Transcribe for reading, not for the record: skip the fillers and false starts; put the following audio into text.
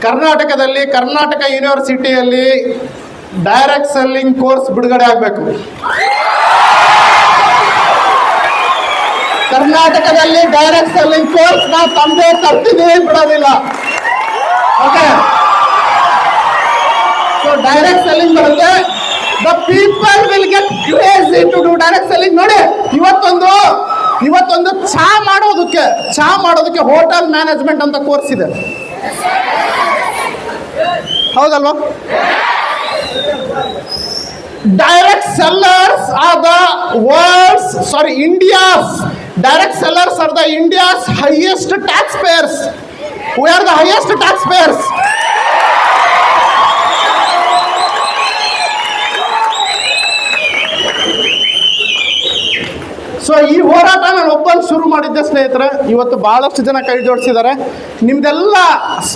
ಕರ್ನಾಟಕದಲ್ಲಿ Karnataka ಯೂನಿವರ್ಸಿಟಿಯಲ್ಲಿ direct selling course ಬಿಡುಗಡೆ ಆಗಬೇಕು. ಕರ್ನಾಟಕದಲ್ಲಿ ಡೈರೆಕ್ಟ್ ಸೆಲ್ಲಿಂಗ್ ಕೋರ್ಸ್ ನಾವು ತಂದೆ ತರ್ತೀವಿ, ಬಿಡೋದಿಲ್ಲ. ಓಕೆ, ಸೊ ಡೈರೆಕ್ಟ್ ಸೆಲ್ಲಿಂಗ್ ಬರುತ್ತೆ. The people will get crazy to do direct selling. ನೋಡಿ, ಇವತ್ತೊಂದು ಚಾ ಮಾಡೋದಕ್ಕೆ ಹೋಟೆಲ್ ಮ್ಯಾನೇಜ್ಮೆಂಟ್ ಅಂತ ಕೋರ್ಸ್ ಇದೆ, ಹೌದಲ್ವಾ? Direct sellers are the direct sellers are the India's highest taxpayers. We are the highest taxpayers. So ಈ ಹೋರಾಟ ನಾನು ಒಬ್ಬನು ಶುರು ಮಾಡಿದ್ದೆ ಸ್ನೇಹಿತರೆ. ಇವತ್ತು ಬಹಳಷ್ಟು ಜನ ಕೈ ಜೋಡಿಸಿದ್ದಾರೆ. ನಿಮ್ದೆಲ್ಲ